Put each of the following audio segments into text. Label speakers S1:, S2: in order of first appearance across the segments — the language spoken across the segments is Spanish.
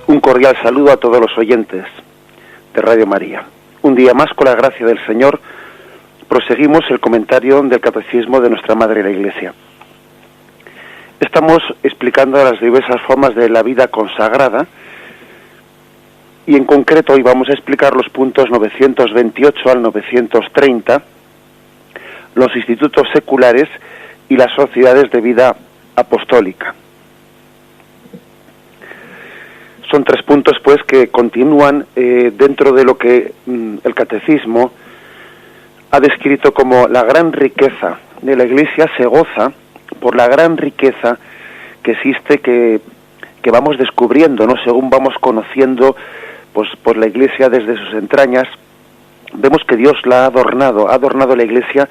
S1: Un cordial saludo a todos los oyentes de Radio María. Un día más, con la gracia del Señor, proseguimos el comentario del Catecismo de nuestra Madre la Iglesia. Estamos explicando las diversas formas de la vida consagrada y en concreto hoy vamos a explicar los puntos 928 al 930, los institutos seculares y las sociedades de vida apostólica. Son 3 puntos, pues, que continúan dentro de lo que el Catecismo ha descrito como la gran riqueza de la Iglesia. Se goza por la gran riqueza que existe, que vamos descubriendo, ¿no? Según vamos conociendo, pues, por la Iglesia desde sus entrañas, vemos que Dios la ha adornado la Iglesia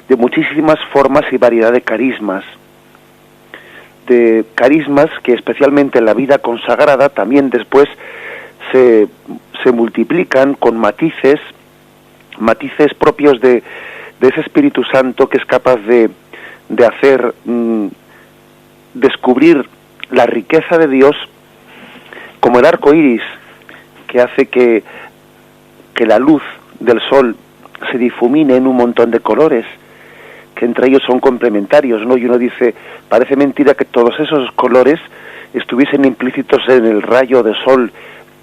S1: de muchísimas formas y variedad de carismas. De carismas que especialmente en la vida consagrada también después se multiplican con matices propios de ese Espíritu Santo que es capaz de hacer descubrir la riqueza de Dios, como el arco iris, que hace que la luz del sol se difumine en un montón de colores, que entre ellos son complementarios, ¿no? Y uno dice, parece mentira que todos esos colores estuviesen implícitos en el rayo de sol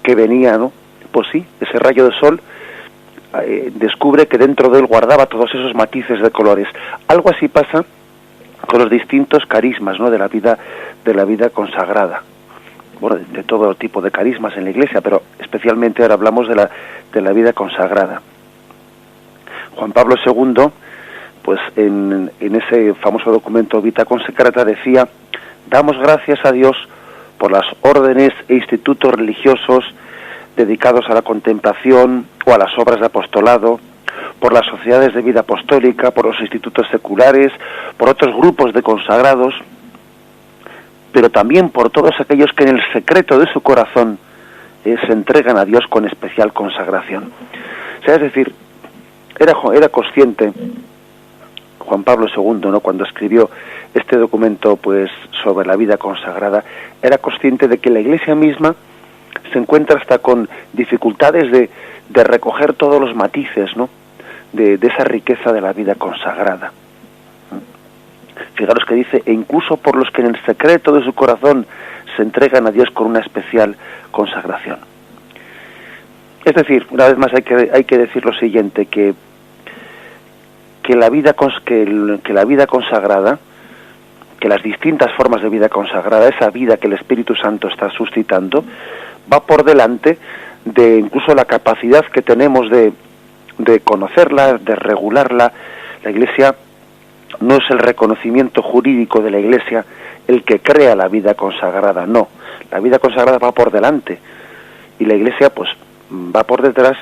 S1: que venía, ¿no? Pues sí, ese rayo de sol descubre que dentro de él guardaba todos esos matices de colores. Algo así pasa con los distintos carismas, ¿no? de la vida consagrada. Bueno, de todo tipo de carismas en la Iglesia, pero especialmente ahora hablamos de la vida consagrada. Juan Pablo II, pues en ese famoso documento Vita Consecrata decía: damos gracias a Dios por las órdenes e institutos religiosos dedicados a la contemplación o a las obras de apostolado, por las sociedades de vida apostólica, por los institutos seculares, por otros grupos de consagrados, pero también por todos aquellos que en el secreto de su corazón se entregan a Dios con especial consagración. O sea, es decir, era consciente Juan Pablo II, ¿no?, cuando escribió este documento, pues, sobre la vida consagrada, era consciente de que la Iglesia misma se encuentra hasta con dificultades de recoger todos los matices, ¿no?, de esa riqueza de la vida consagrada. Fijaros que dice: e incluso por los que en el secreto de su corazón se entregan a Dios con una especial consagración. Es decir, una vez más hay que decir lo siguiente, que la vida consagrada, que las distintas formas de vida consagrada, esa vida que el Espíritu Santo está suscitando, va por delante de incluso la capacidad que tenemos de conocerla, de regularla. La Iglesia no es el reconocimiento jurídico de la Iglesia el que crea la vida consagrada, no. La vida consagrada va por delante y la Iglesia, pues, va por detrás,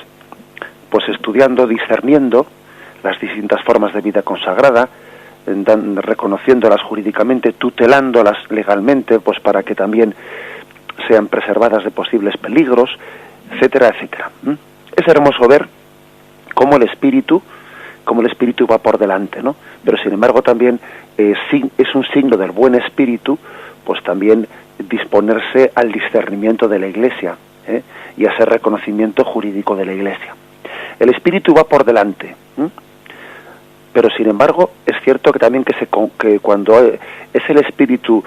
S1: pues, estudiando, discerniendo las distintas formas de vida consagrada, reconociéndolas jurídicamente, tutelándolas legalmente, pues, para que también sean preservadas de posibles peligros, etcétera, etcétera. Es hermoso ver cómo el Espíritu va por delante, ¿no? Pero sin embargo también es un signo del buen Espíritu, pues también disponerse al discernimiento de la Iglesia, y a ese reconocimiento jurídico de la Iglesia. El Espíritu va por delante, pero sin embargo es cierto que también que cuando es el Espíritu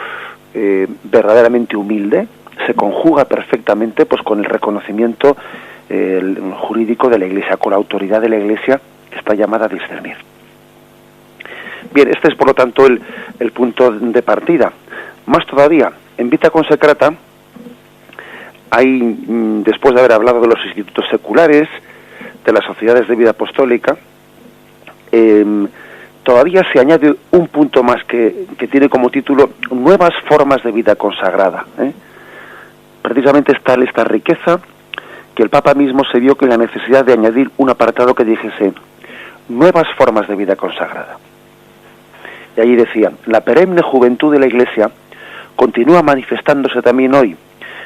S1: verdaderamente humilde, se conjuga perfectamente, pues, con el reconocimiento jurídico de la Iglesia, con la autoridad de la Iglesia que está llamada a discernir. Bien, este es por lo tanto el punto de partida. Más todavía, en Vita Consecrata hay, después de haber hablado de los institutos seculares, de las sociedades de vida apostólica, todavía se añade un punto más que tiene como título Nuevas formas de vida consagrada. Precisamente es tal esta riqueza que el Papa mismo se vio con la necesidad de añadir un apartado que dijese Nuevas formas de vida consagrada. Y allí decía: la perenne juventud de la Iglesia continúa manifestándose también hoy,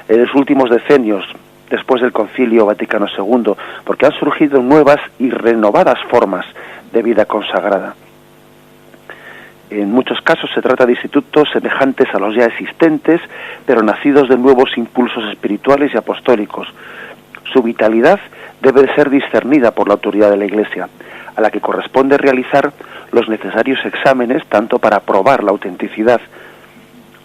S1: en los últimos decenios, después del Concilio Vaticano II, porque han surgido nuevas y renovadas formas de vida consagrada. En muchos casos se trata de institutos semejantes a los ya existentes, pero nacidos de nuevos impulsos espirituales y apostólicos. Su vitalidad debe de ser discernida por la autoridad de la Iglesia, a la que corresponde realizar los necesarios exámenes tanto para probar la autenticidad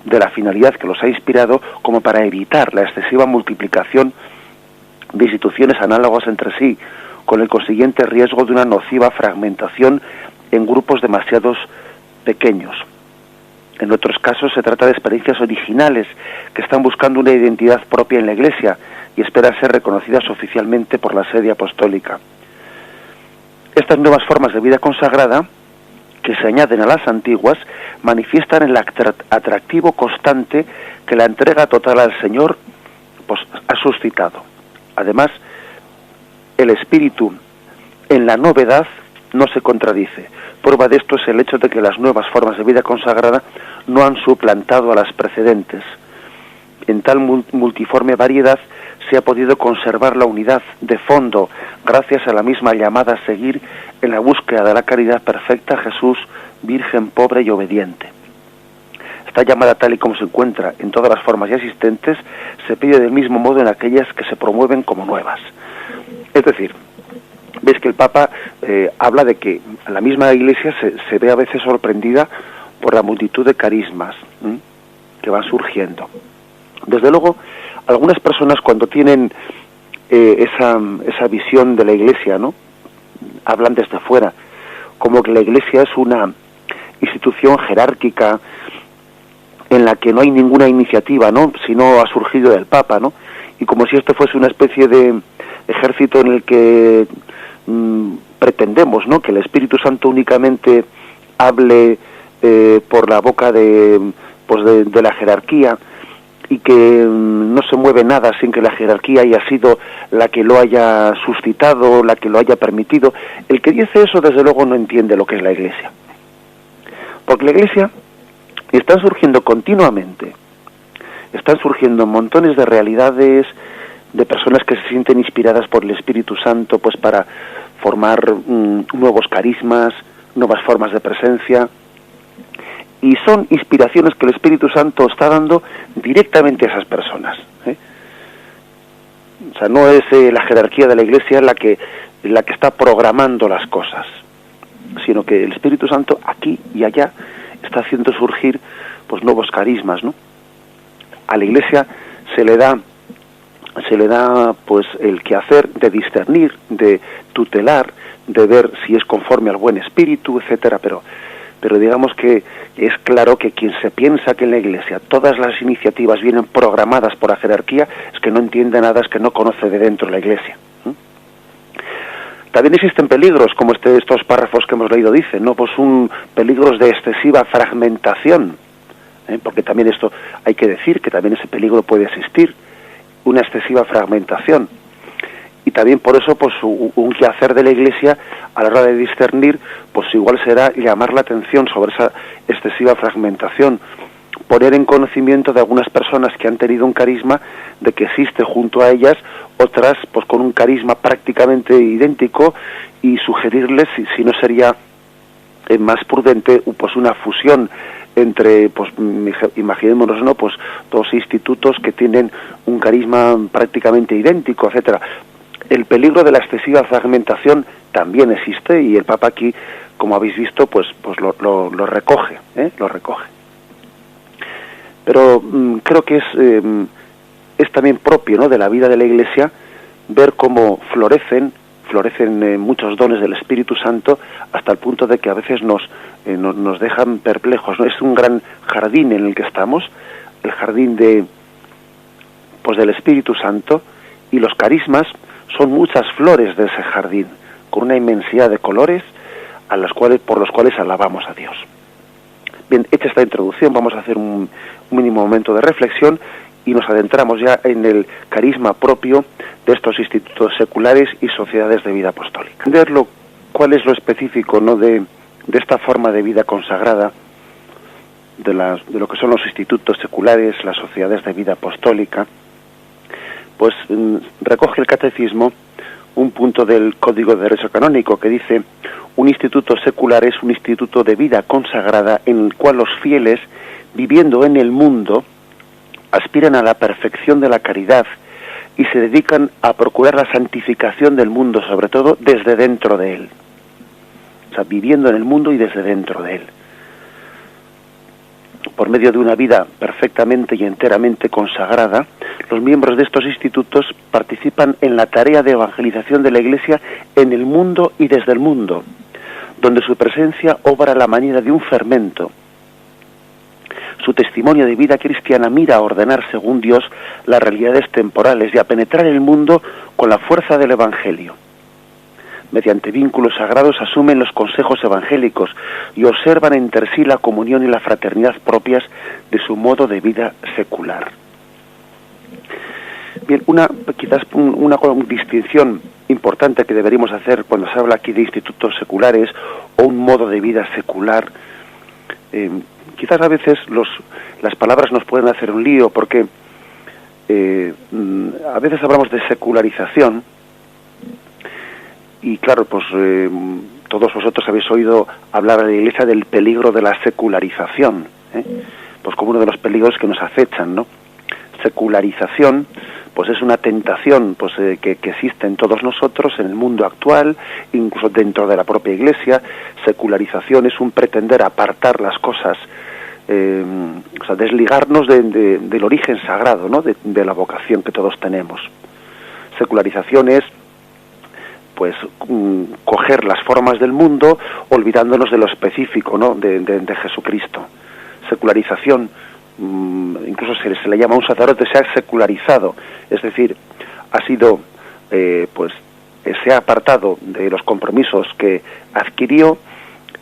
S1: de la finalidad que los ha inspirado como para evitar la excesiva multiplicación de instituciones análogas entre sí, con el consiguiente riesgo de una nociva fragmentación en grupos demasiados pequeños. En otros casos se trata de experiencias originales que están buscando una identidad propia en la Iglesia y esperan ser reconocidas oficialmente por la sede apostólica. Estas nuevas formas de vida consagrada, que se añaden a las antiguas, manifiestan el atractivo constante que la entrega total al Señor pues, ha suscitado. Además, el espíritu en la novedad no se contradice. Prueba de esto es el hecho de que las nuevas formas de vida consagrada no han suplantado a las precedentes. En tal multiforme variedad se ha podido conservar la unidad de fondo gracias a la misma llamada a seguir en la búsqueda de la caridad perfecta Jesús, virgen, pobre y obediente. Esta llamada, tal y como se encuentra en todas las formas ya existentes, se pide del mismo modo en aquellas que se promueven como nuevas. Es decir, ves que el Papa habla de que la misma Iglesia se ve a veces sorprendida por la multitud de carismas que van surgiendo. Desde luego, algunas personas cuando tienen esa visión de la Iglesia, ¿no?, hablan desde fuera, como que la Iglesia es una institución jerárquica en la que no hay ninguna iniciativa, ¿no?, sino ha surgido del Papa, ¿no?, y como si esto fuese una especie de ejército en el que pretendemos, ¿no?, que el Espíritu Santo únicamente hable por la boca de la jerarquía, y que no se mueve nada sin que la jerarquía haya sido la que lo haya suscitado, la que lo haya permitido. El que dice eso, desde luego, no entiende lo que es la Iglesia. Porque la Iglesia está surgiendo continuamente, están surgiendo montones de realidades, de personas que se sienten inspiradas por el Espíritu Santo, pues para formar nuevos carismas, nuevas formas de presencia. Y son inspiraciones que el Espíritu Santo está dando directamente a esas personas. O sea, no es la jerarquía de la Iglesia la que está programando las cosas, sino que el Espíritu Santo aquí y allá está haciendo surgir pues nuevos carismas, ¿no? A la Iglesia se le da pues el quehacer de discernir, de tutelar, de ver si es conforme al buen espíritu, etcétera, pero digamos que es claro que quien se piensa que en la Iglesia todas las iniciativas vienen programadas por la jerarquía es que no entiende nada, es que no conoce de dentro la Iglesia. También existen peligros, como estos párrafos que hemos leído dicen, ¿no? Pues peligros de excesiva fragmentación, porque también esto hay que decir que también ese peligro puede existir, una excesiva fragmentación. Y también por eso pues un quehacer de la Iglesia a la hora de discernir pues igual será llamar la atención sobre esa excesiva fragmentación, poner en conocimiento de algunas personas que han tenido un carisma de que existe junto a ellas otras pues con un carisma prácticamente idéntico y sugerirles si no sería más prudente pues una fusión entre, pues imaginémonos, ¿no?, pues dos institutos que tienen un carisma prácticamente idéntico, etcétera. El peligro de la excesiva fragmentación también existe y el Papa aquí, como habéis visto, pues lo recoge, lo recoge. Pero creo que es también propio, ¿no?, de la vida de la Iglesia ver cómo florecen muchos dones del Espíritu Santo hasta el punto de que a veces nos dejan perplejos, ¿no? Es un gran jardín en el que estamos, el jardín del Espíritu Santo, y los carismas son muchas flores de ese jardín, con una inmensidad de colores por los cuales alabamos a Dios. Bien, hecha esta introducción, vamos a hacer un mínimo momento de reflexión y nos adentramos ya en el carisma propio de estos institutos seculares y sociedades de vida apostólica. Entender cuál es lo específico, ¿no?, de esta forma de vida consagrada, de lo que son los institutos seculares, las sociedades de vida apostólica, pues recoge el catecismo un punto del Código de Derecho Canónico que dice: un instituto secular es un instituto de vida consagrada en el cual los fieles, viviendo en el mundo, aspiran a la perfección de la caridad y se dedican a procurar la santificación del mundo, sobre todo desde dentro de él. O sea, viviendo en el mundo y desde dentro de él. Por medio de una vida perfectamente y enteramente consagrada, los miembros de estos institutos participan en la tarea de evangelización de la Iglesia en el mundo y desde el mundo, donde su presencia obra a la manera de un fermento. Su testimonio de vida cristiana mira a ordenar según Dios las realidades temporales y a penetrar el mundo con la fuerza del Evangelio. Mediante vínculos sagrados asumen los consejos evangélicos y observan entre sí la comunión y la fraternidad propias de su modo de vida secular. Bien, quizás una distinción importante que deberíamos hacer cuando se habla aquí de institutos seculares o un modo de vida secular. Quizás a veces las palabras nos pueden hacer un lío porque a veces hablamos de secularización y claro, pues todos vosotros habéis oído hablar a la Iglesia del peligro de la secularización, pues como uno de los peligros que nos acechan, ¿no? Secularización, pues es una tentación pues que existe en todos nosotros, en el mundo actual, incluso dentro de la propia Iglesia. Secularización es un pretender apartar las cosas, o sea, desligarnos del origen sagrado, ¿no? de la vocación que todos tenemos. Secularización es pues coger las formas del mundo olvidándonos de lo específico, ¿no? de Jesucristo. Secularización, incluso se le llama a un sacerdote, se ha secularizado, es decir, ha sido se ha apartado de los compromisos que adquirió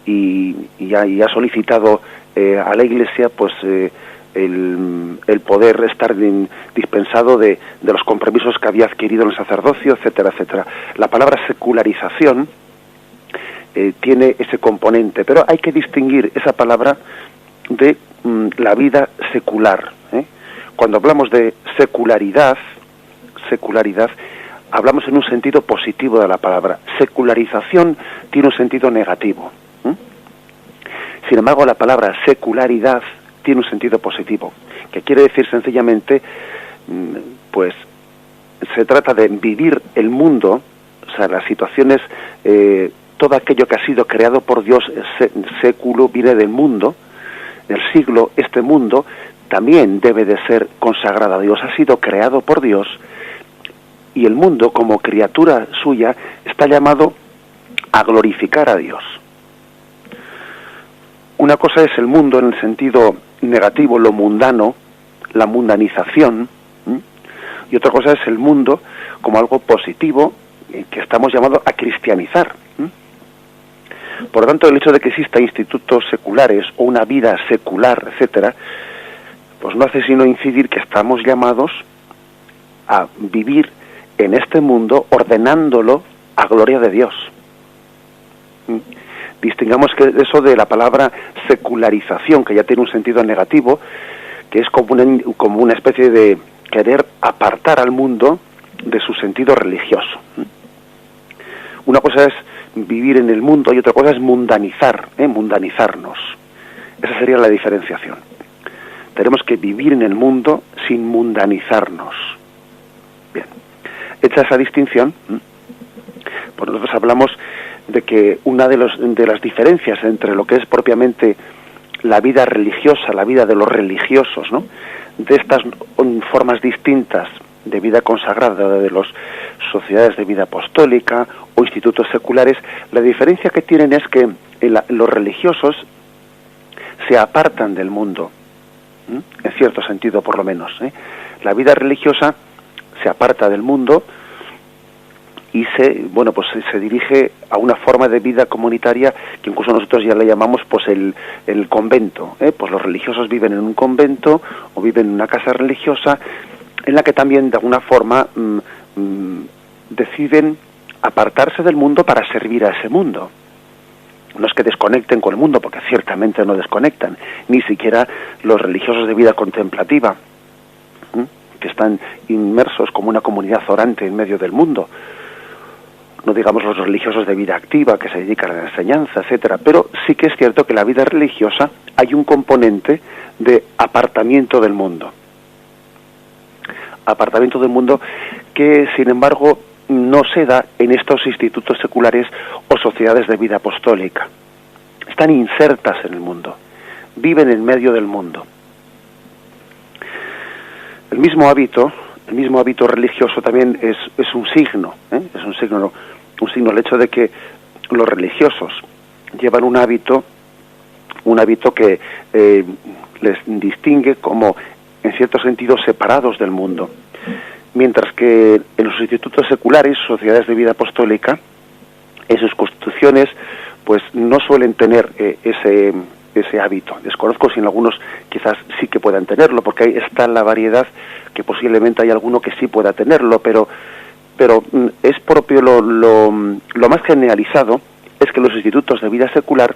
S1: y ha solicitado a la Iglesia pues el poder estar dispensado de los compromisos que había adquirido en el sacerdocio, etcétera, etcétera. La palabra secularización tiene ese componente, pero hay que distinguir esa palabra de la vida secular. Cuando hablamos de secularidad, hablamos en un sentido positivo de la palabra. Secularización tiene un sentido negativo. Sin embargo, la palabra secularidad tiene un sentido positivo, que quiere decir sencillamente, pues se trata de vivir el mundo, o sea, las situaciones, todo aquello que ha sido creado por Dios, século, viene del mundo, del siglo. Este mundo también debe de ser consagrado a Dios, ha sido creado por Dios, y el mundo, como criatura suya, está llamado a glorificar a Dios. Una cosa es el mundo en el sentido negativo, lo mundano, la mundanización, y otra cosa es el mundo como algo positivo que estamos llamados a cristianizar. Por lo tanto, el hecho de que exista institutos seculares o una vida secular, etcétera, pues no hace sino incidir que estamos llamados a vivir en este mundo ordenándolo a gloria de Dios. Distingamos que eso de la palabra secularización, que ya tiene un sentido negativo, que es como una especie de querer apartar al mundo de su sentido religioso. Una cosa es vivir en el mundo y otra cosa es mundanizarnos. Esa sería la diferenciación. Tenemos que vivir en el mundo sin mundanizarnos. Bien, hecha esa distinción, pues nosotros hablamos de que una de las diferencias entre lo que es propiamente la vida religiosa, la vida de los religiosos, ¿no? De estas formas distintas de vida consagrada de las sociedades de vida apostólica o institutos seculares, la diferencia que tienen es que los religiosos se apartan del mundo, en cierto sentido por lo menos. La vida religiosa se aparta del mundo y se dirige a una forma de vida comunitaria que incluso nosotros ya le llamamos pues el convento. Pues los religiosos viven en un convento o viven en una casa religiosa en la que también de alguna forma deciden apartarse del mundo para servir a ese mundo. No es que desconecten con el mundo, porque ciertamente no desconectan, ni siquiera los religiosos de vida contemplativa, que están inmersos como una comunidad orante en medio del mundo. no digamos los religiosos de vida activa que se dedican a la enseñanza, etcétera, pero sí que es cierto que en la vida religiosa hay un componente de apartamiento del mundo. Apartamiento del mundo que, sin embargo, no se da en estos institutos seculares o sociedades de vida apostólica. Están insertas en el mundo, viven en medio del mundo. El mismo hábito religioso también es un signo, es un signo el hecho de que los religiosos llevan un hábito que les distingue como, en cierto sentido, separados del mundo, mientras que en los institutos seculares, sociedades de vida apostólica, en sus constituciones, pues no suelen tener ese hábito. Desconozco si en algunos quizás sí que puedan tenerlo, porque ahí está la variedad, que posiblemente hay alguno que sí pueda tenerlo, pero es propio lo más generalizado es que los institutos de vida secular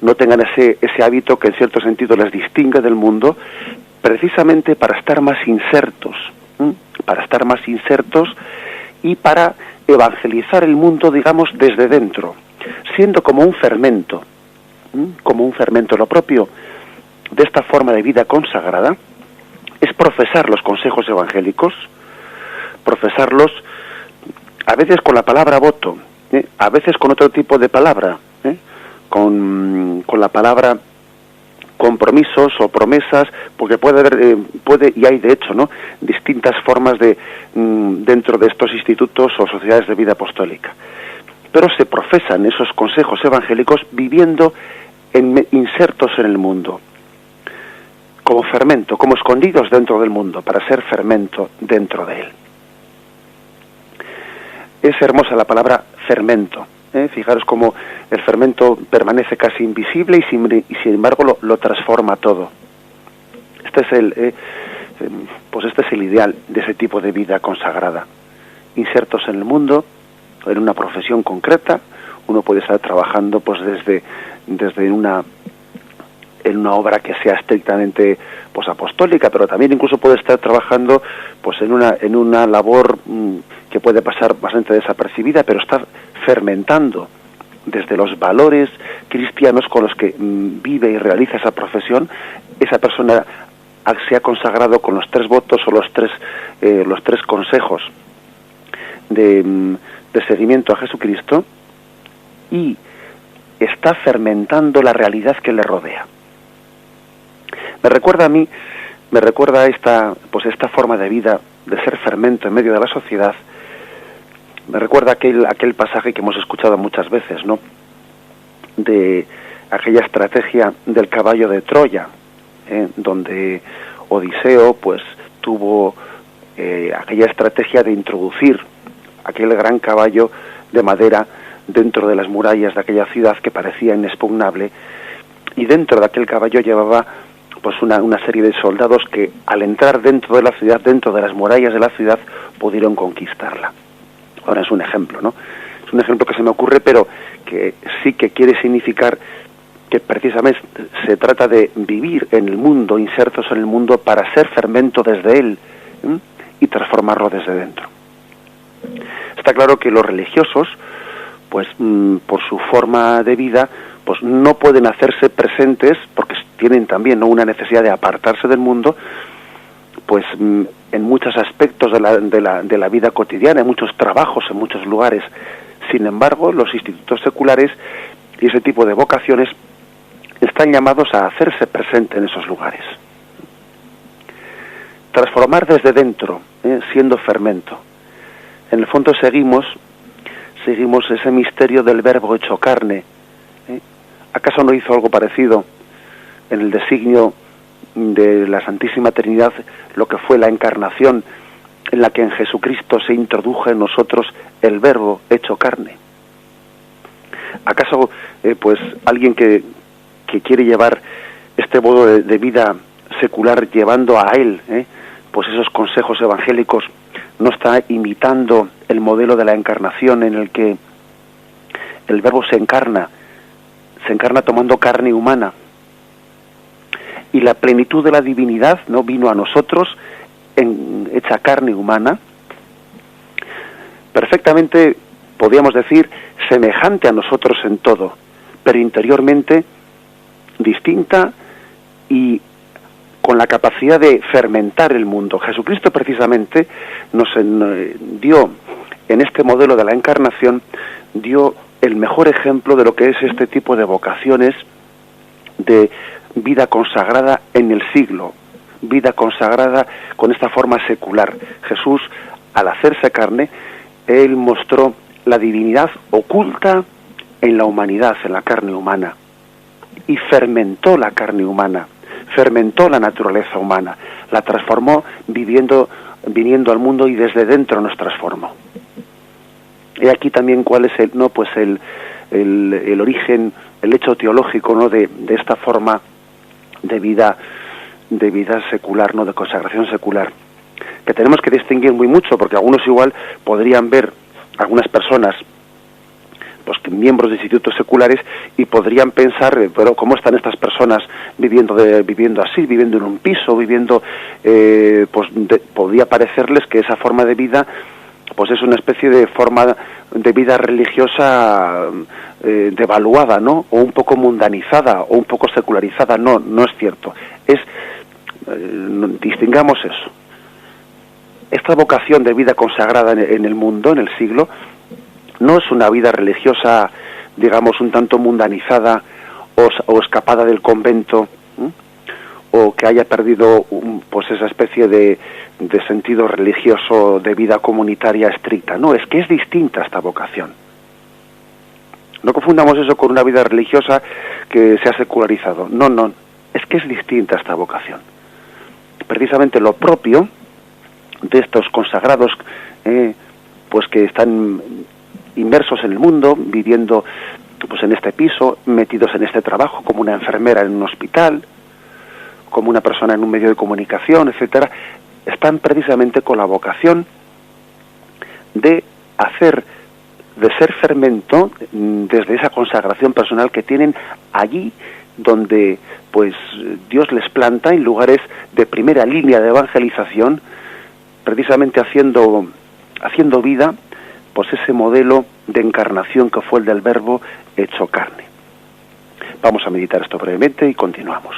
S1: no tengan ese hábito que en cierto sentido les distingue del mundo, precisamente para estar más insertos y para evangelizar el mundo, digamos, desde dentro, siendo como un fermento. Lo propio de esta forma de vida consagrada es profesar los consejos evangélicos, profesarlos a veces con la palabra voto, a veces con otro tipo de palabra, con la palabra compromisos o promesas, porque puede haber, y hay de hecho, ¿no?, distintas formas de dentro de estos institutos o sociedades de vida apostólica. Pero se profesan esos consejos evangélicos viviendo insertos en el mundo, como fermento, como escondidos dentro del mundo, para ser fermento dentro de él. Es hermosa la palabra fermento. Fijaros cómo el fermento permanece casi invisible y sin embargo lo transforma todo. Este es el ideal de ese tipo de vida consagrada. Insertos en el mundo, en una profesión concreta. Uno puede estar trabajando pues desde en una obra que sea estrictamente pues apostólica, pero también incluso puede estar trabajando pues en una labor que puede pasar bastante desapercibida, pero está fermentando desde los valores cristianos con los que vive y realiza esa profesión. Esa persona se ha consagrado con los 3 votos o los tres consejos de seguimiento a Jesucristo, y está fermentando la realidad que le rodea. Me recuerda esta forma de vida, de ser fermento en medio de la sociedad. Me recuerda aquel pasaje que hemos escuchado muchas veces, ¿no?, de aquella estrategia del caballo de Troya, donde Odiseo pues tuvo aquella estrategia de introducir aquel gran caballo de madera dentro de las murallas de aquella ciudad que parecía inexpugnable, y dentro de aquel caballo llevaba pues una serie de soldados que, al entrar dentro de la ciudad, dentro de las murallas de la ciudad, pudieron conquistarla. Ahora es un ejemplo, ¿no? Es un ejemplo que se me ocurre, pero que sí que quiere significar que precisamente se trata de vivir en el mundo, insertos en el mundo, para ser fermento desde él, y transformarlo desde dentro. Está claro que los religiosos, pues por su forma de vida, pues no pueden hacerse presentes, porque tienen también, ¿no?, una necesidad de apartarse del mundo, pues en muchos aspectos de la vida cotidiana, en muchos trabajos, en muchos lugares. Sin embargo, los institutos seculares y ese tipo de vocaciones están llamados a hacerse presente en esos lugares. Transformar desde dentro, siendo fermento. En el fondo seguimos ese misterio del Verbo hecho carne. ¿Acaso no hizo algo parecido en el designio de la Santísima Trinidad, lo que fue la encarnación, en la que en Jesucristo se introdujo en nosotros el Verbo hecho carne? ¿Acaso pues alguien que quiere llevar este modo de vida secular, llevando a él pues esos consejos evangélicos, no está imitando el modelo de la encarnación, en el que el Verbo se encarna tomando carne humana, y la plenitud de la divinidad no vino a nosotros hecha carne humana? Perfectamente podríamos decir, semejante a nosotros en todo, pero interiormente distinta y con la capacidad de fermentar el mundo. Jesucristo precisamente nos dio, en este modelo de la encarnación, dio el mejor ejemplo de lo que es este tipo de vocaciones de vida consagrada en el siglo, vida consagrada con esta forma secular. Jesús, al hacerse carne, él mostró la divinidad oculta en la humanidad, en la carne humana, y fermentó la carne humana, fermentó la naturaleza humana, la transformó viniendo al mundo y desde dentro nos transformó. Y aquí también cuál es el origen, el hecho teológico, ¿no?, de esta forma de vida secular, ¿no?, de consagración secular, que tenemos que distinguir muy mucho, porque algunos igual podrían ver, algunas personas, pues miembros de institutos seculares, y podrían pensar, pero ¿cómo están estas personas viviendo así, viviendo en un piso, podría parecerles que esa forma de vida pues es una especie de forma de vida religiosa devaluada, ¿no?, o un poco mundanizada, o un poco secularizada. No es cierto. Distingamos eso. Esta vocación de vida consagrada en el mundo, en el siglo, no es una vida religiosa, digamos, un tanto mundanizada o escapada del convento, o que haya perdido pues esa especie de sentido religioso de vida comunitaria estricta. No, es que es distinta esta vocación. No confundamos eso con una vida religiosa que se ha secularizado. No, es que es distinta esta vocación. Precisamente lo propio de estos consagrados, pues que están inmersos en el mundo, viviendo pues en este piso, metidos en este trabajo, como una enfermera en un hospital, como una persona en un medio de comunicación, etcétera, están precisamente con la vocación de ser fermento desde esa consagración personal que tienen allí donde pues Dios les planta, en lugares de primera línea de evangelización, precisamente haciendo vida pues ese modelo de encarnación que fue el del Verbo hecho carne. Vamos a meditar esto brevemente y continuamos.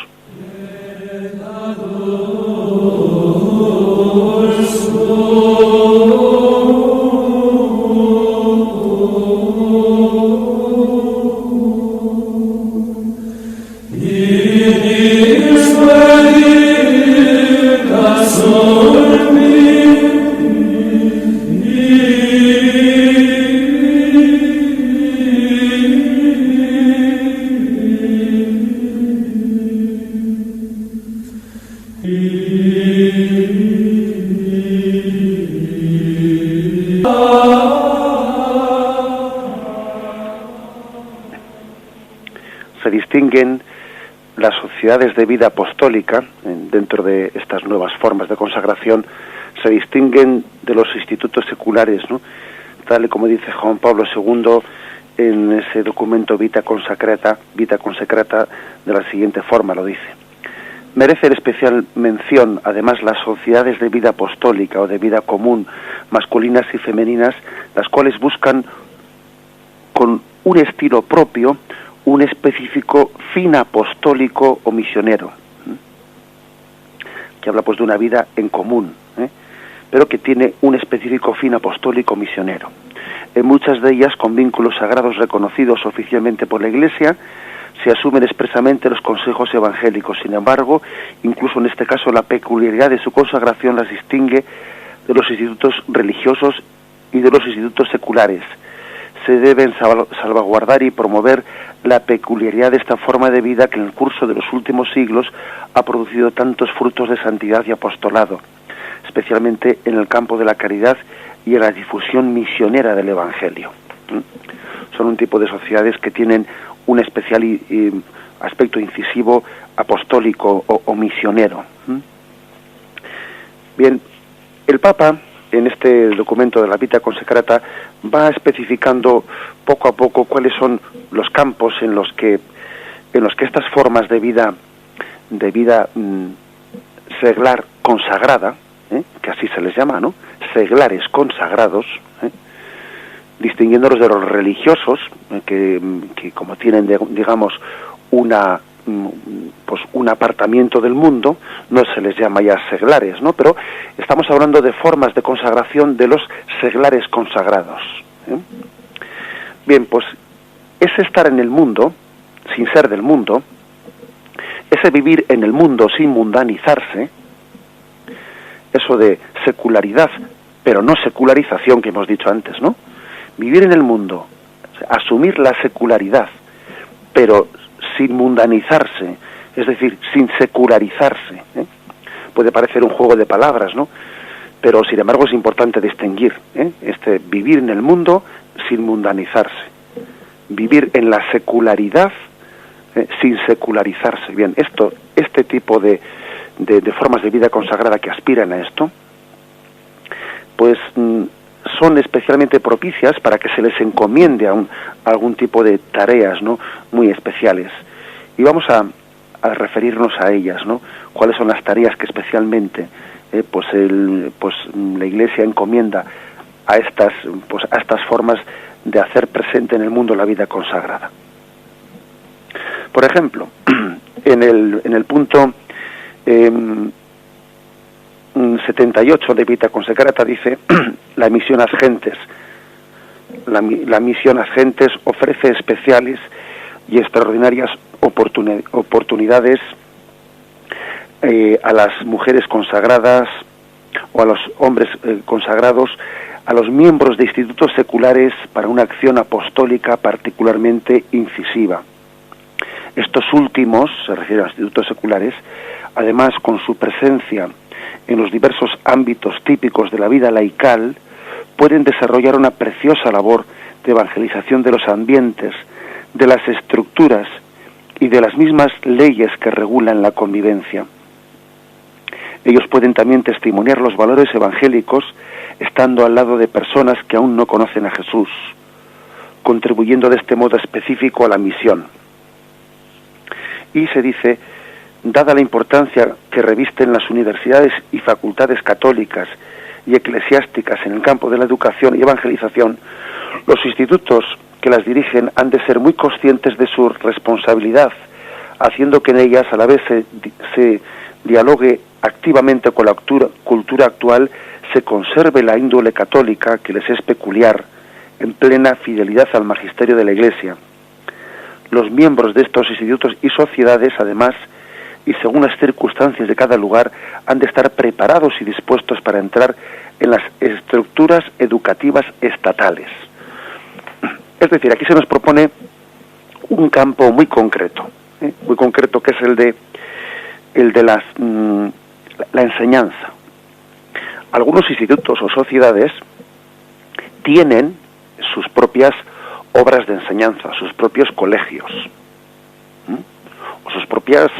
S1: Se distinguen las sociedades de vida apostólica, dentro de estas nuevas formas de consagración, se distinguen de los institutos seculares, ¿no?, tal y como dice Juan Pablo II en ese documento Vita Consecrata, de la siguiente forma lo dice: merecen especial mención, además, las sociedades de vida apostólica o de vida común, masculinas y femeninas, las cuales buscan con un estilo propio un específico fin apostólico o misionero, que habla pues de una vida en común, pero que tiene un específico fin apostólico misionero. En muchas de ellas, con vínculos sagrados reconocidos oficialmente por la Iglesia, se asumen expresamente los consejos evangélicos. Sin embargo, incluso en este caso, la peculiaridad de su consagración las distingue de los institutos religiosos y de los institutos seculares. Se deben salvaguardar y promover la peculiaridad de esta forma de vida que en el curso de los últimos siglos ha producido tantos frutos de santidad y apostolado, especialmente en el campo de la caridad y en la difusión misionera del Evangelio. Son un tipo de sociedades que tienen un especial aspecto incisivo apostólico o misionero. Bien, el Papa, en este documento de la Vita Consecrata, va especificando poco a poco cuáles son los campos en los que estas formas de vida seglar consagrada, que así se les llama, ¿no?, seglares consagrados, distinguiéndolos de los religiosos, que como tienen, digamos, pues un apartamiento del mundo, no se les llama ya seglares, ¿no? Pero estamos hablando de formas de consagración de los seglares consagrados, ¿eh? Bien, pues ese estar en el mundo, sin ser del mundo, ese vivir en el mundo sin mundanizarse, eso de secularidad, pero no secularización que hemos dicho antes, ¿no? Vivir en el mundo, asumir la secularidad, pero sin mundanizarse, es decir, sin secularizarse, ¿eh? Puede parecer un juego de palabras, ¿no? Pero sin embargo es importante distinguir, ¿eh? Vivir en el mundo sin mundanizarse, vivir en la secularidad sin secularizarse. Bien, este tipo de formas de vida consagrada que aspiran a esto, pues son especialmente propicias para que se les encomiende a algún tipo de tareas, ¿no?, muy especiales. Y vamos a referirnos a ellas, ¿no? Cuáles son las tareas que especialmente pues la Iglesia encomienda a estas formas de hacer presente en el mundo la vida consagrada. Por ejemplo, en el punto 78 de Vita Consecrata dice: la misión a gentes. La misión a gentes ofrece especiales y extraordinarias oportunidades a las mujeres consagradas o a los hombres consagrados, a los miembros de institutos seculares para una acción apostólica particularmente incisiva. Estos últimos, se refiere a los institutos seculares, además con su presencia en los diversos ámbitos típicos de la vida laical, pueden desarrollar una preciosa labor de evangelización de los ambientes, de las estructuras y de las mismas leyes que regulan la convivencia. Ellos pueden también testimoniar los valores evangélicos estando al lado de personas que aún no conocen a Jesús, contribuyendo de este modo específico a la misión. Y se dice: dada la importancia que revisten las universidades y facultades católicas y eclesiásticas en el campo de la educación y evangelización, los institutos que las dirigen han de ser muy conscientes de su responsabilidad, haciendo que en ellas a la vez se dialogue activamente con la cultura actual, se conserve la índole católica que les es peculiar, en plena fidelidad al magisterio de la Iglesia. Los miembros de estos institutos y sociedades, además, y según las circunstancias de cada lugar, han de estar preparados y dispuestos para entrar en las estructuras educativas estatales. Es decir, aquí se nos propone un campo muy concreto, que es el de la enseñanza. Algunos institutos o sociedades tienen sus propias obras de enseñanza, sus propios colegios, o sus propias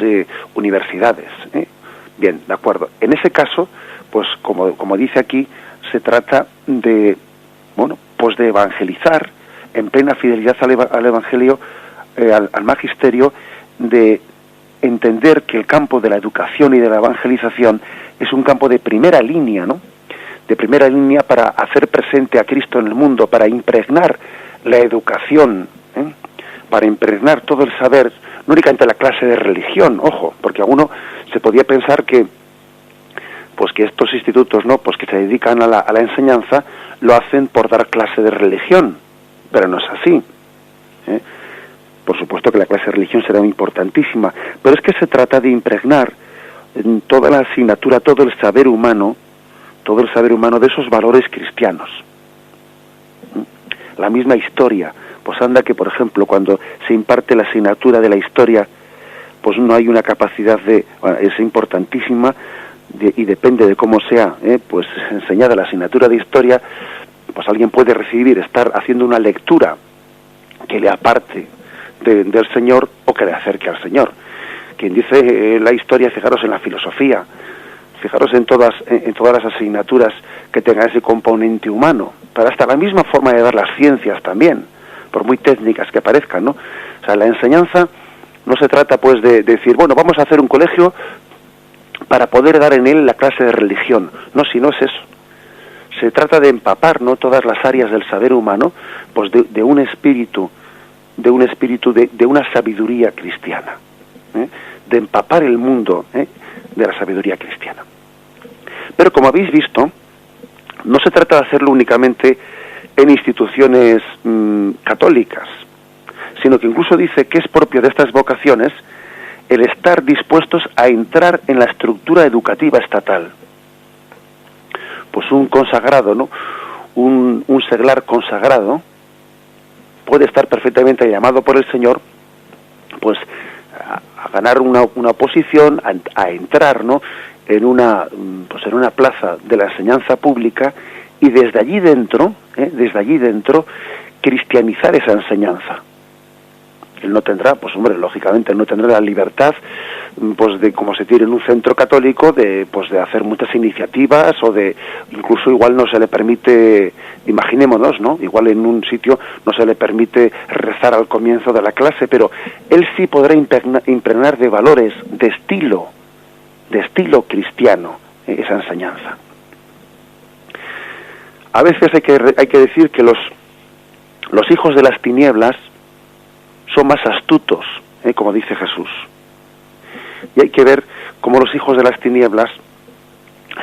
S1: universidades. Bien, de acuerdo. En ese caso, pues como dice aquí, se trata de evangelizar en plena fidelidad al Evangelio, al magisterio, de entender que el campo de la educación y de la evangelización es un campo de primera línea, ¿no? De primera línea para hacer presente a Cristo en el mundo, para impregnar la educación, para impregnar todo el saber, no únicamente la clase de religión, ojo, porque alguno se podía pensar que estos institutos, ¿no?, pues que se dedican a la enseñanza, lo hacen por dar clase de religión, pero no es así. Por supuesto que la clase de religión será importantísima, pero es que se trata de impregnar en toda la asignatura, todo el saber humano de esos valores cristianos. La misma historia, pues anda que, por ejemplo, cuando se imparte la asignatura de la historia, pues no hay una capacidad es importantísima, y depende de cómo sea pues enseñada la asignatura de historia, pues alguien puede estar haciendo una lectura que le aparte del Señor o que le acerque al Señor. Quien dice la historia, fijaros en la filosofía, fijaros en todas las asignaturas que tengan ese componente humano, pero hasta la misma forma de dar las ciencias también, por muy técnicas que parezcan, ¿no? O sea, la enseñanza no se trata pues de decir, bueno, vamos a hacer un colegio para poder dar en él la clase de religión. No, si no es eso. se trata de empapar, ¿no?, todas las áreas del saber humano, pues de un espíritu, de una sabiduría cristiana, de empapar el mundo de la sabiduría cristiana. Pero como habéis visto, no se trata de hacerlo únicamente en instituciones católicas, sino que incluso dice que es propio de estas vocaciones el estar dispuestos a entrar en la estructura educativa estatal. Pues un consagrado, ¿no?, un seglar consagrado puede estar perfectamente llamado por el Señor, pues a ganar una posición, a entrar, ¿no?, en una plaza de la enseñanza pública, y desde allí dentro, cristianizar esa enseñanza. Él no tendrá, pues hombre, lógicamente no tendrá la libertad, pues de, como se tiene en un centro católico, de hacer muchas iniciativas, o de, incluso igual no se le permite, imaginémonos, ¿no?, igual en un sitio no se le permite rezar al comienzo de la clase, pero él sí podrá impregnar de valores, de estilo cristiano, esa enseñanza. A veces hay que decir que los hijos de las tinieblas son más astutos, como dice Jesús. Y hay que ver cómo los hijos de las tinieblas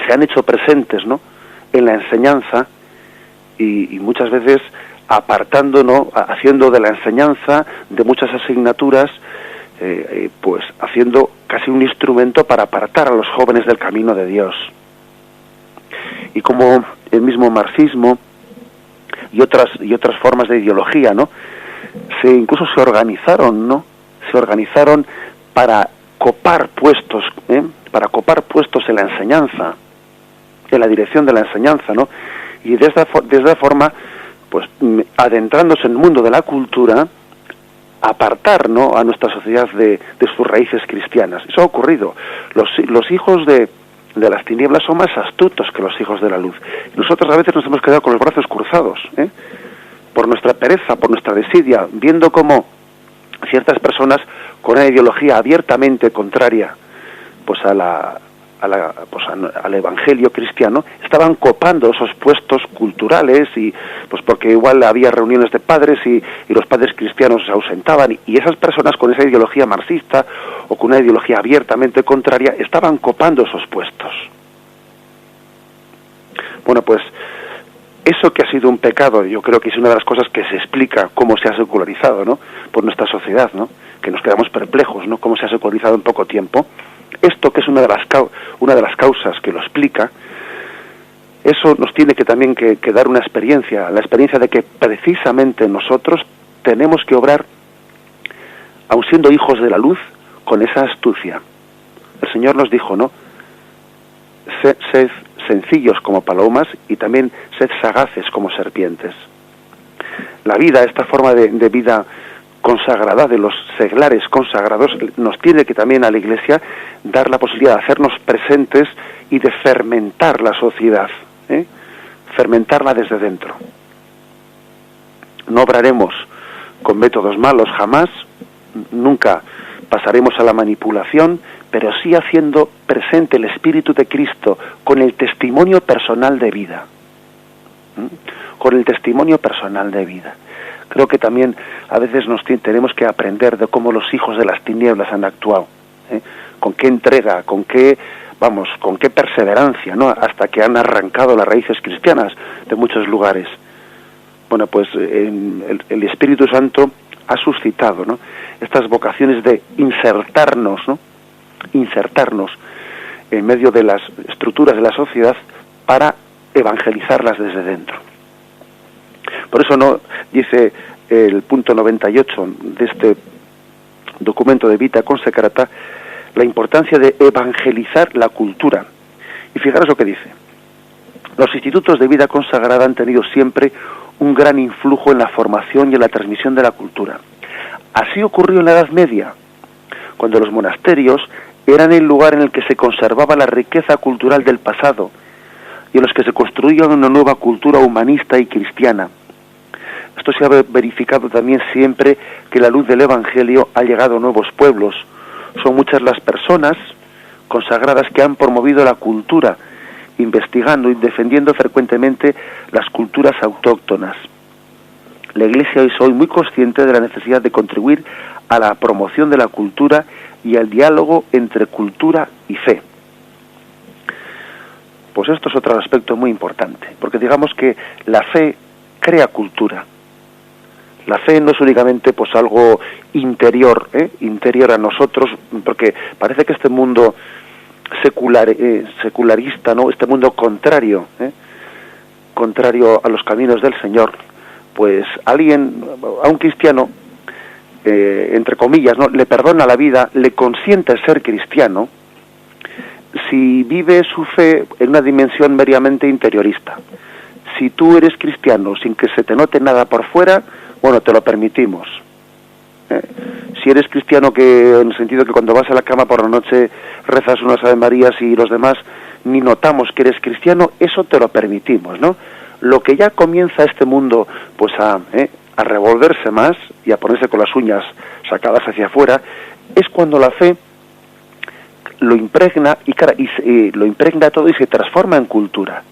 S1: se han hecho presentes, ¿no?, en la enseñanza, y muchas veces apartando, ¿no?, haciendo de la enseñanza, de muchas asignaturas, pues haciendo casi un instrumento para apartar a los jóvenes del camino de Dios. Y como el mismo marxismo y otras formas de ideología, ¿no?, incluso se organizaron, ¿no?, para copar puestos, en la enseñanza, en la dirección de la enseñanza, ¿no?, y de esta forma, pues adentrándose en el mundo de la cultura, apartar, ¿no?, a nuestra sociedad de sus raíces cristianas. Eso ha ocurrido. Los hijos de las tinieblas son más astutos que los hijos de la luz. Nosotros a veces nos hemos quedado con los brazos cruzados, por nuestra pereza, por nuestra desidia, viendo cómo ciertas personas con una ideología abiertamente contraria, pues al evangelio cristiano, estaban copando esos puestos culturales, y pues porque igual había reuniones de padres y los padres cristianos se ausentaban, y esas personas con esa ideología marxista o con una ideología abiertamente contraria estaban copando esos puestos. Bueno, pues eso que ha sido un pecado, yo creo que es una de las cosas que se explica cómo se ha secularizado, ¿no?, por nuestra sociedad, ¿no?, que nos quedamos perplejos, ¿no?, cómo se ha secularizado en poco tiempo. Esto, que es una de las causas que lo explica, eso nos tiene que también que dar una experiencia, la experiencia de que precisamente nosotros tenemos que obrar, aun siendo hijos de la luz, con esa astucia. El Señor nos dijo, ¿no?, sed sencillos como palomas y también sed sagaces como serpientes. La vida, esta forma de vida consagrada de los seglares consagrados, nos tiene que también a la Iglesia dar la posibilidad de hacernos presentes y de fermentar la sociedad, fermentarla desde dentro. No obraremos con métodos malos jamás, nunca pasaremos a la manipulación, pero sí haciendo presente el Espíritu de Cristo con el testimonio personal de vida. Con el testimonio personal de vida. Creo que también a veces tenemos que aprender de cómo los hijos de las tinieblas han actuado, con qué entrega, con qué perseverancia, ¿no?, hasta que han arrancado las raíces cristianas de muchos lugares. Bueno, pues el Espíritu Santo ha suscitado, ¿no?, estas vocaciones de insertarnos en medio de las estructuras de la sociedad para evangelizarlas desde dentro. Por eso no dice el punto 98 de este documento de Vita Consecrata la importancia de evangelizar la cultura. Y fijaros lo que dice: los institutos de vida consagrada han tenido siempre un gran influjo en la formación y en la transmisión de la cultura. Así ocurrió en la Edad Media, cuando los monasterios eran el lugar en el que se conservaba la riqueza cultural del pasado y en los que se construía una nueva cultura humanista y cristiana. Esto se ha verificado también siempre que la luz del Evangelio ha llegado a nuevos pueblos. Son muchas las personas consagradas que han promovido la cultura investigando y defendiendo frecuentemente las culturas autóctonas. La Iglesia es hoy muy consciente de la necesidad de contribuir a la promoción de la cultura y al diálogo entre cultura y fe. Pues esto es otro aspecto muy importante, porque digamos que la fe crea cultura. La fe no es únicamente pues algo interior, interior a nosotros, porque parece que este mundo secularista, ¿no? Este mundo contrario a los caminos del Señor, pues a un cristiano, entre comillas, ¿no?, le perdona la vida, le consiente ser cristiano, si vive su fe en una dimensión meramente interiorista. Si tú eres cristiano sin que se te note nada por fuera, bueno, te lo permitimos. Si eres cristiano que en el sentido que cuando vas a la cama por la noche rezas unas Ave Marías y los demás ni notamos que eres cristiano, eso te lo permitimos, ¿no? Lo que ya comienza este mundo pues a revolverse más y a ponerse con las uñas sacadas hacia afuera, es cuando la fe lo impregna lo impregna todo y se transforma en cultura.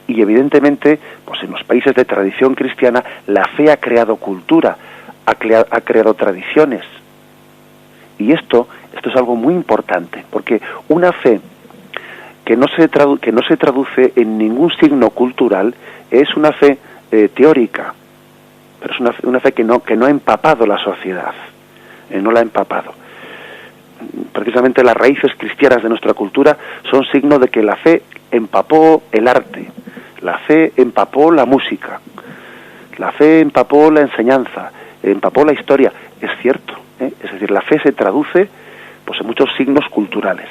S1: Y evidentemente, pues en los países de tradición cristiana, la fe ha creado cultura, ha creado tradiciones. Y esto es algo muy importante, porque una fe que no se traduce en ningún signo cultural es una fe teórica, pero es una fe que no ha empapado la sociedad, no la ha empapado. Precisamente las raíces cristianas de nuestra cultura son signo de que la fe empapó el arte, la fe empapó la música, la fe empapó la enseñanza, empapó la historia. Es cierto, es decir, la fe se traduce pues en muchos signos culturales.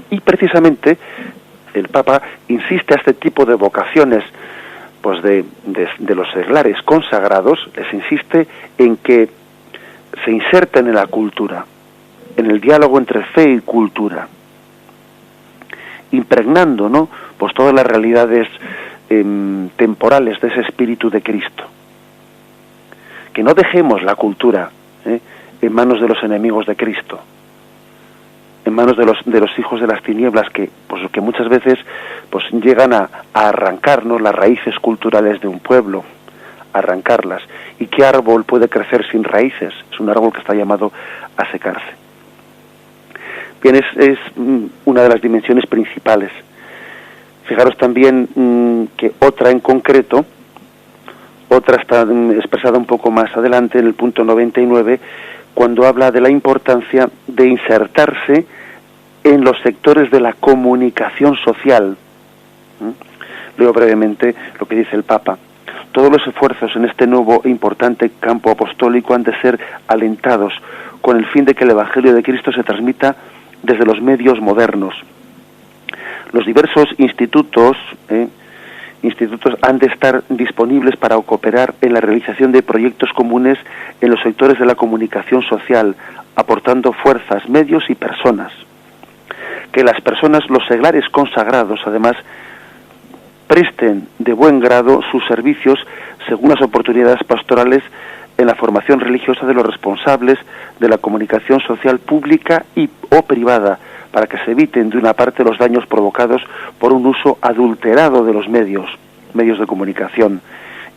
S1: Y precisamente el Papa insiste a este tipo de vocaciones pues de los seglares consagrados, les insiste en que se inserten en la cultura, en el diálogo entre fe y cultura, impregnando, ¿no?, pues todas las realidades temporales de ese espíritu de Cristo. Que no dejemos la cultura en manos de los enemigos de Cristo, en manos de los hijos de las tinieblas que muchas veces pues llegan a arrancarnos las raíces culturales de un pueblo, arrancarlas. ¿Y qué árbol puede crecer sin raíces? Es un árbol que está llamado a secarse. Bien, es una de las dimensiones principales. Fijaros también que otra en concreto, otra está expresada un poco más adelante en el punto 99, cuando habla de la importancia de insertarse en los sectores de la comunicación social. Leo brevemente lo que dice el Papa. Todos los esfuerzos en este nuevo e importante campo apostólico han de ser alentados con el fin de que el Evangelio de Cristo se transmita desde los medios modernos. Los diversos institutos han de estar disponibles para cooperar en la realización de proyectos comunes en los sectores de la comunicación social, aportando fuerzas, medios y personas. Que las personas, los seglares consagrados, además, presten de buen grado sus servicios según las oportunidades pastorales en la formación religiosa de los responsables de la comunicación social pública o privada, para que se eviten de una parte los daños provocados por un uso adulterado de los medios de comunicación,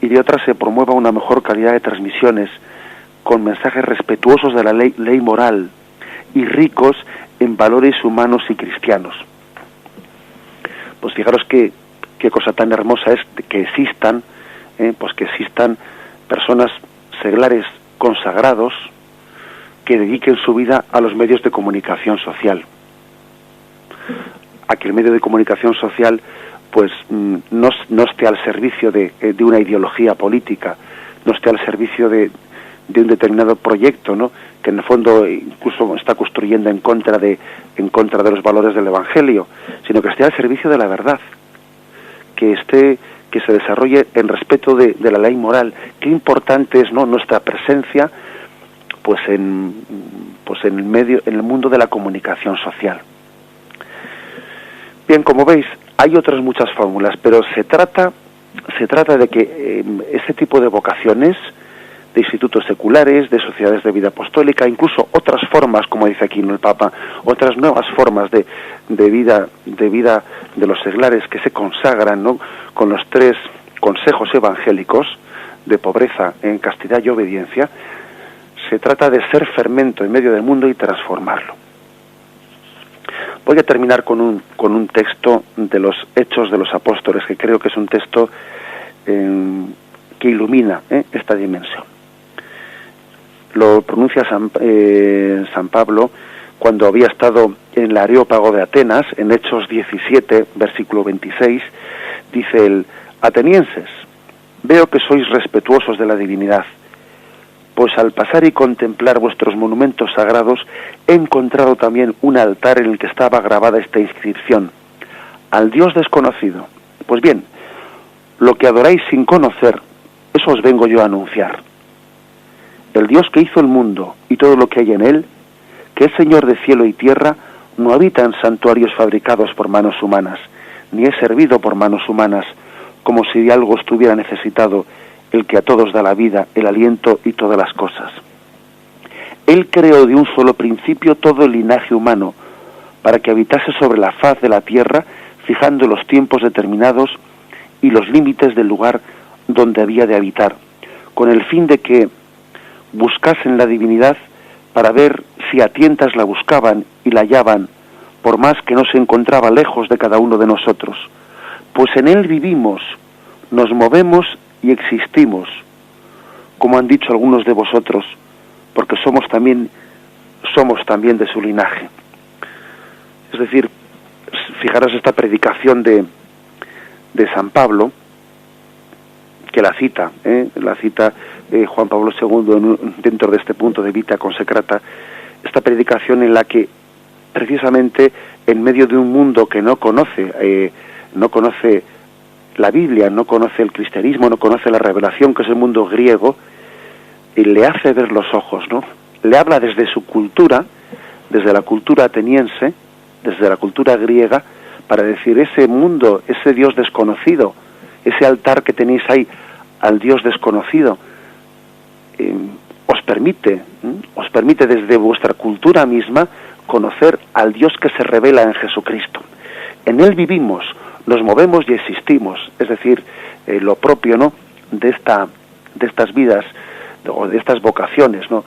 S1: y de otra se promueva una mejor calidad de transmisiones con mensajes respetuosos de la ley moral y ricos en valores humanos y cristianos. Pues fijaros qué cosa tan hermosa es que existan personas seglares consagrados que dediquen su vida a los medios de comunicación social. A que el medio de comunicación social pues no esté al servicio de una ideología política, no esté al servicio de un determinado proyecto, ¿no?, que en el fondo incluso está construyendo en contra de los valores del Evangelio, sino que esté al servicio de la verdad, que se desarrolle en respeto de la ley moral. Qué importante es, ¿no?, nuestra presencia pues en el mundo de la comunicación social. Bien, como veis, hay otras muchas fórmulas, pero se trata de que este tipo de vocaciones de institutos seculares, de sociedades de vida apostólica, incluso otras formas, como dice aquí el Papa, otras nuevas formas de vida de los seglares que se consagran, ¿no?, con los 3 consejos evangélicos de pobreza, en castidad y obediencia. Se trata de ser fermento en medio del mundo y transformarlo. Voy a terminar con un texto de los Hechos de los Apóstoles, que creo que es un texto que ilumina esta dimensión. Lo pronuncia San Pablo cuando había estado en el Areópago de Atenas, en Hechos 17, versículo 26, dice él: atenienses, veo que sois respetuosos de la divinidad, pues al pasar y contemplar vuestros monumentos sagrados he encontrado también un altar en el que estaba grabada esta inscripción: al Dios desconocido. Pues bien, lo que adoráis sin conocer, eso os vengo yo a anunciar. El Dios que hizo el mundo y todo lo que hay en él, que es Señor de cielo y tierra, no habita en santuarios fabricados por manos humanas, ni es servido por manos humanas, como si de algo estuviera necesitado el que a todos da la vida, el aliento y todas las cosas. Él creó de un solo principio todo el linaje humano, para que habitase sobre la faz de la tierra, fijando los tiempos determinados y los límites del lugar donde había de habitar, con el fin de que buscasen la divinidad para ver si a tientas la buscaban y la hallaban, por más que no se encontraba lejos de cada uno de nosotros. Pues en él vivimos, nos movemos y existimos, como han dicho algunos de vosotros, porque somos también de su linaje. Es decir, fijaros esta predicación de San Pablo, que la cita Juan Pablo II dentro de este punto de Vita Consecrata, esta predicación en la que precisamente en medio de un mundo que no conoce la Biblia, no conoce el cristianismo, no conoce la revelación, que es el mundo griego, y le hace ver los ojos, ¿no? Le habla desde su cultura, desde la cultura ateniense, desde la cultura griega, para decir: ese mundo, ese Dios desconocido, ese altar que tenéis ahí al Dios desconocido, os permite desde vuestra cultura misma conocer al Dios que se revela en Jesucristo. En él vivimos, nos movemos y existimos. Es decir, lo propio, ¿no?, de estas vidas o de estas vocaciones, ¿no?,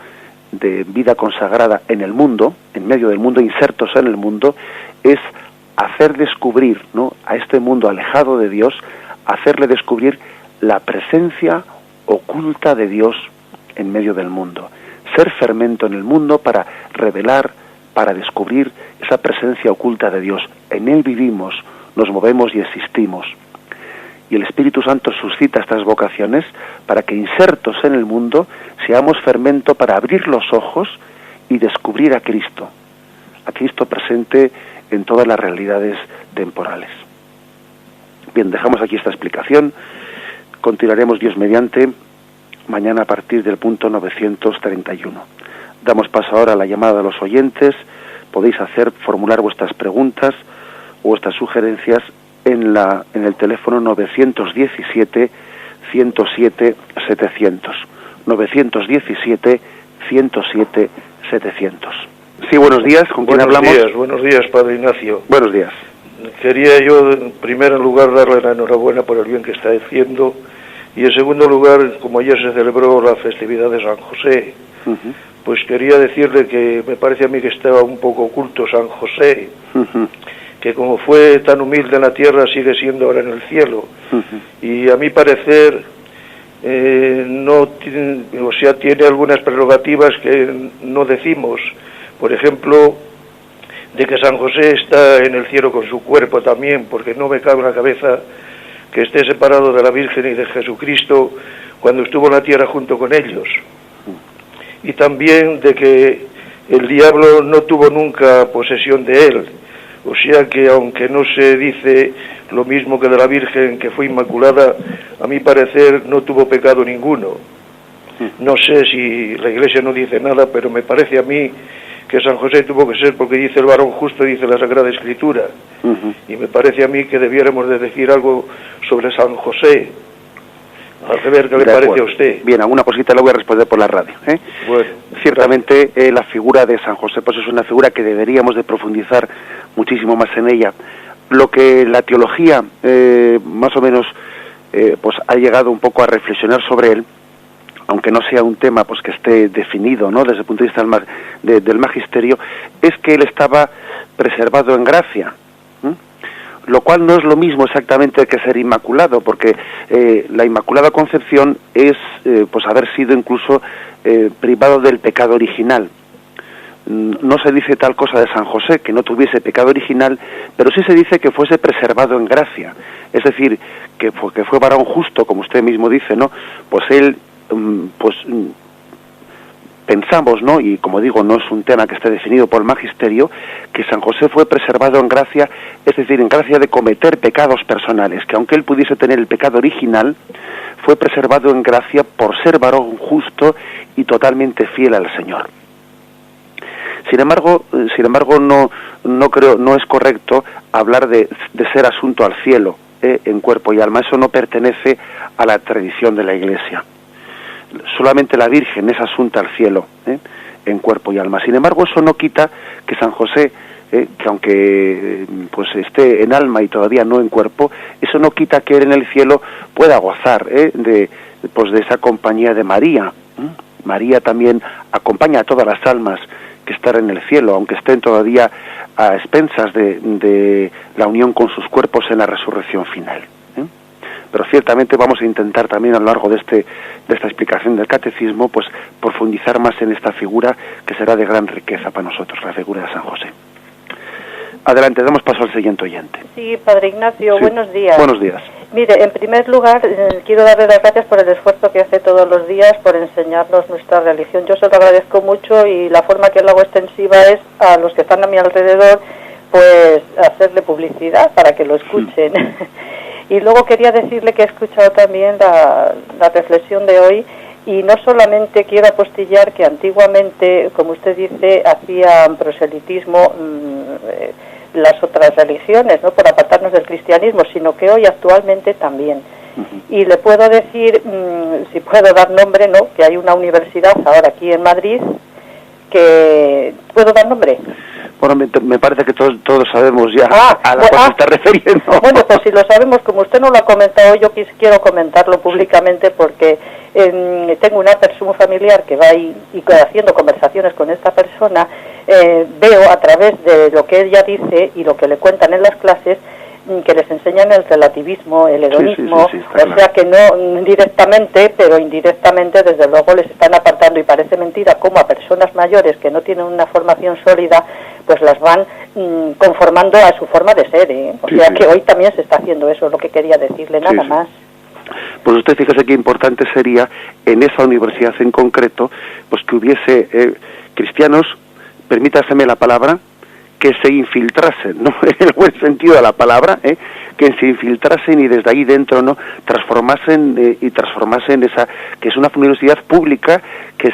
S1: de vida consagrada en el mundo, en medio del mundo, insertos en el mundo, es hacer descubrir, ¿no?, a este mundo alejado de Dios, hacerle descubrir la presencia oculta de Dios en medio del mundo. Ser fermento en el mundo para revelar, para descubrir esa presencia oculta de Dios. En él vivimos, nos movemos y existimos. Y el Espíritu Santo suscita estas vocaciones para que, insertos en el mundo, seamos fermento para abrir los ojos y descubrir a Cristo presente en todas las realidades temporales. Bien, dejamos aquí esta explicación. Continuaremos, Dios mediante, mañana a partir del punto 931. Damos paso ahora a la llamada de los oyentes. Podéis formular vuestras preguntas o vuestras sugerencias en el teléfono 917 107 700. 917 107 700. Sí, buenos días. ¿Con quién hablamos?
S2: Buenos días, Padre Ignacio.
S1: Buenos días.
S2: Quería yo, en primer lugar, darle la enhorabuena por el bien que está haciendo, y en segundo lugar, como ayer se celebró la festividad de San José, pues quería decirle que me parece a mí que estaba un poco oculto San José, que como fue tan humilde en la tierra, sigue siendo ahora en el cielo. Y a mi parecer, tiene algunas prerrogativas que no decimos. Por ejemplo, de que San José está en el cielo con su cuerpo también, porque no me cabe en la cabeza que esté separado de la Virgen y de Jesucristo cuando estuvo en la tierra junto con ellos. Y también de que el diablo no tuvo nunca posesión de él, o sea que aunque no se dice lo mismo que de la Virgen, que fue inmaculada, a mi parecer no tuvo pecado ninguno. No sé si la Iglesia no dice nada, pero me parece a mí que San José tuvo que ser, porque dice el varón justo, dice la Sagrada Escritura, y me parece a mí que debiéramos de decir algo sobre San José, A ver qué le parece a usted.
S1: Bien, alguna cosita le voy a responder por la radio.
S2: Bueno,
S1: ciertamente la figura de San José pues es una figura que deberíamos de profundizar muchísimo más en ella. Lo que la teología más o menos pues ha llegado un poco a reflexionar sobre él, aunque no sea un tema pues que esté definido, ¿no?, desde el punto de vista del magisterio, es que él estaba preservado en gracia, lo cual no es lo mismo exactamente que ser inmaculado, porque la Inmaculada Concepción es pues haber sido incluso privado del pecado original. No se dice tal cosa de San José, que no tuviese pecado original, pero sí se dice que fuese preservado en gracia, es decir, que fue varón justo, como usted mismo dice, ¿no? Pues él, pensamos, ¿no?, y como digo, no es un tema que esté definido por el magisterio, que San José fue preservado en gracia, es decir, en gracia de cometer pecados personales, que aunque él pudiese tener el pecado original, fue preservado en gracia por ser varón justo y totalmente fiel al Señor. Sin embargo, no es correcto hablar de ser asunto al cielo, en cuerpo y alma. Eso no pertenece a la tradición de la Iglesia. Solamente la Virgen es asunta al cielo, en cuerpo y alma. Sin embargo, eso no quita que San José, que aunque pues esté en alma y todavía no en cuerpo, eso no quita que él en el cielo pueda gozar de esa compañía de María. María también acompaña a todas las almas que están en el cielo, aunque estén todavía a expensas de la unión con sus cuerpos en la resurrección final. Pero ciertamente vamos a intentar también a lo largo de esta explicación del catecismo, pues profundizar más en esta figura que será de gran riqueza para nosotros, la figura de San José. Adelante, damos paso al siguiente oyente.
S3: Sí, Padre Ignacio,
S1: sí.
S3: Buenos días.
S1: Buenos días.
S3: Mire, en primer lugar, quiero darle las gracias por el esfuerzo que hace todos los días por enseñarnos nuestra religión. Yo se lo agradezco mucho y la forma que lo hago extensiva es a los que están a mi alrededor, pues hacerle publicidad para que lo escuchen. Y luego quería decirle que he escuchado también la reflexión de hoy y no solamente quiero apostillar que antiguamente, como usted dice, hacían proselitismo las otras religiones, ¿no?, por apartarnos del cristianismo, sino que hoy actualmente también. Y le puedo decir, si puedo dar nombre, ¿no?, que hay una universidad ahora aquí en Madrid que... ¿Puedo dar nombre?
S1: Bueno, me parece que todos sabemos ya a la cual se está refiriendo.
S3: Bueno, pues si lo sabemos, como usted no lo ha comentado, yo quiero comentarlo públicamente porque tengo un familiar que va ahí y haciendo conversaciones con esta persona, veo a través de lo que ella dice y lo que le cuentan en las clases, que les enseñan el relativismo, el hedonismo,
S1: sí,
S3: o sea que no directamente, pero indirectamente desde luego les están apartando, y parece mentira cómo a personas mayores que no tienen una formación sólida, pues las van conformando a su forma de ser, O sea que hoy también se está haciendo eso, es lo que quería decirle, nada más.
S1: Pues usted fíjese qué importante sería en esa universidad en concreto, pues que hubiese cristianos, permítaseme la palabra, que se infiltrasen, ¿no?, en el buen sentido de la palabra, que se infiltrasen y desde ahí dentro, ¿no?, transformasen esa, que es una universidad pública que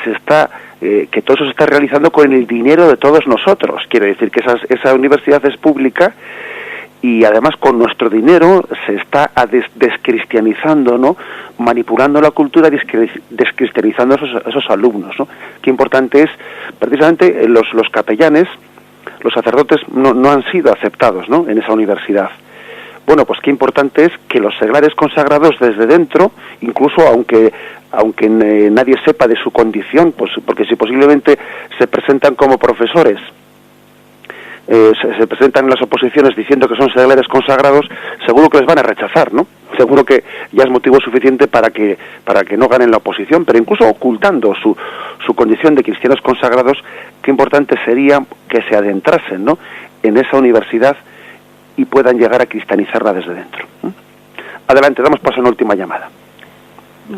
S1: que todo eso se está realizando con el dinero de todos nosotros. Quiere decir que esa universidad es pública y además con nuestro dinero se está descristianizando, ¿no?, manipulando la cultura, descristianizando a esos alumnos, ¿no? Qué importante es, precisamente, los capellanes, los sacerdotes no han sido aceptados, ¿no?, en esa universidad. Bueno, pues qué importante es que los seglares consagrados desde dentro, incluso aunque nadie sepa de su condición, pues porque si posiblemente se presentan como profesores, se presentan en las oposiciones diciendo que son seglares consagrados, seguro que les van a rechazar, ¿no? Seguro que ya es motivo suficiente para que no ganen la oposición, pero incluso ocultando su condición de cristianos consagrados, qué importante sería que se adentrasen, ¿no?, en esa universidad y puedan llegar a cristianizarla desde dentro. Adelante, damos paso a una última llamada.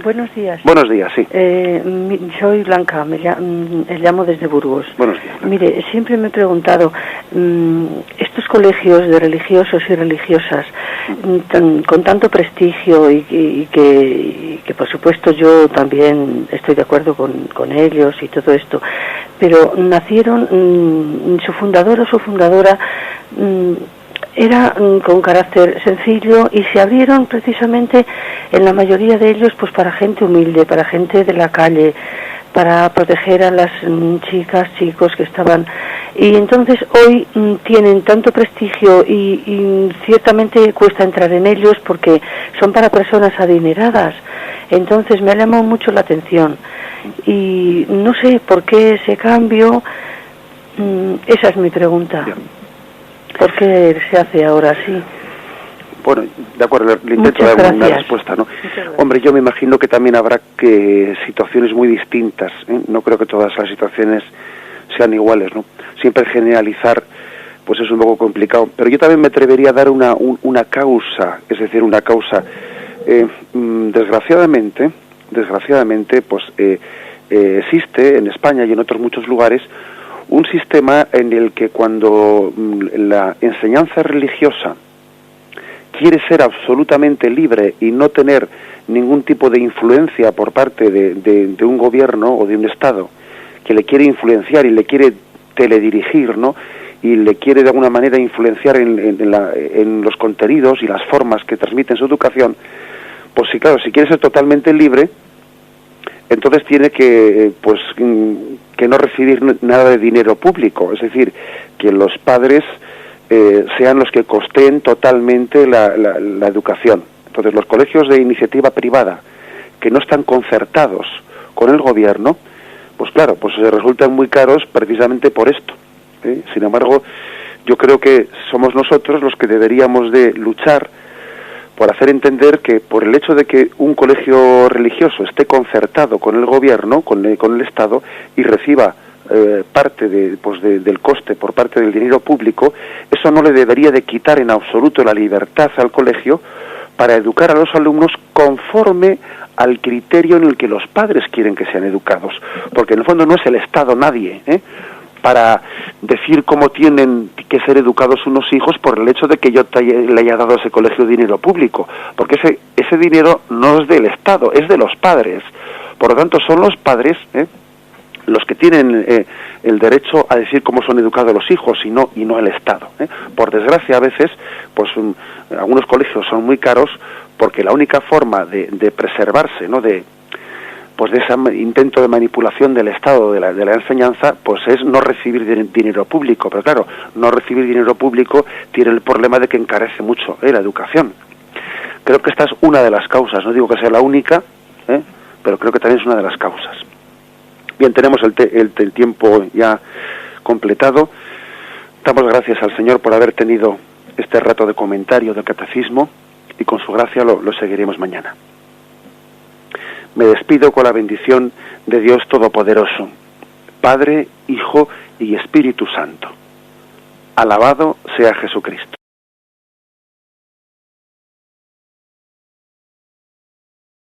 S4: Buenos días.
S1: Buenos días, sí.
S4: Soy Blanca, llamo desde Burgos.
S1: Buenos días. Blanca.
S4: Mire, siempre me he preguntado, estos colegios de religiosos y religiosas, con tanto prestigio y que por supuesto yo también estoy de acuerdo con ellos y todo esto, pero nacieron, su fundador o su fundadora era con carácter sencillo y se abrieron precisamente en la mayoría de ellos pues para gente humilde, para gente de la calle, para proteger a las chicas, chicos que estaban, y entonces hoy tienen tanto prestigio y ciertamente cuesta entrar en ellos porque son para personas adineradas. Entonces me ha llamado mucho la atención y no sé por qué ese cambio. Esa es mi pregunta. ¿Por qué se hace ahora así?
S1: Bueno, de acuerdo, le intento dar una respuesta, ¿no? Hombre, yo me imagino que también habrá situaciones muy distintas, ¿eh? No creo que todas las situaciones sean iguales, ¿no? Siempre generalizar, pues es un poco complicado. Pero yo también me atrevería a dar una causa, es decir, una causa. Desgraciadamente, pues existe en España y en otros muchos lugares un sistema en el que cuando la enseñanza religiosa quiere ser absolutamente libre y no tener ningún tipo de influencia por parte de un gobierno o de un Estado que le quiere influenciar y le quiere teledirigir, ¿no? Y le quiere de alguna manera influenciar en los contenidos y las formas que transmiten su educación, pues sí, claro, si quiere ser totalmente libre, entonces tiene que no recibir nada de dinero público, es decir, que los padres sean los que costeen totalmente la educación. Entonces los colegios de iniciativa privada que no están concertados con el gobierno, pues claro, pues se resultan muy caros precisamente por esto, ¿eh? Sin embargo, yo creo que somos nosotros los que deberíamos de luchar por hacer entender que por el hecho de que un colegio religioso esté concertado con el gobierno, con el Estado, y reciba parte del coste por parte del dinero público, eso no le debería de quitar en absoluto la libertad al colegio para educar a los alumnos conforme al criterio en el que los padres quieren que sean educados, porque en el fondo no es el Estado nadie, para decir cómo tienen que ser educados unos hijos por el hecho de que yo le haya dado a ese colegio dinero público, porque ese dinero no es del Estado, es de los padres. Por lo tanto, son los padres los que tienen el derecho a decir cómo son educados los hijos y no el Estado. Por desgracia, a veces, pues algunos colegios son muy caros porque la única forma de preservarse, ¿no?, de ese intento de manipulación del Estado de la enseñanza, pues es no recibir dinero público. Pero claro, no recibir dinero público tiene el problema de que encarece mucho la educación. Creo que esta es una de las causas, no digo que sea la única, pero creo que también es una de las causas. Bien, tenemos el tiempo ya completado. Damos gracias al Señor por haber tenido este rato de comentario del catecismo y con su gracia lo seguiremos mañana. Me despido con la bendición de Dios Todopoderoso, Padre, Hijo y Espíritu Santo. Alabado sea Jesucristo.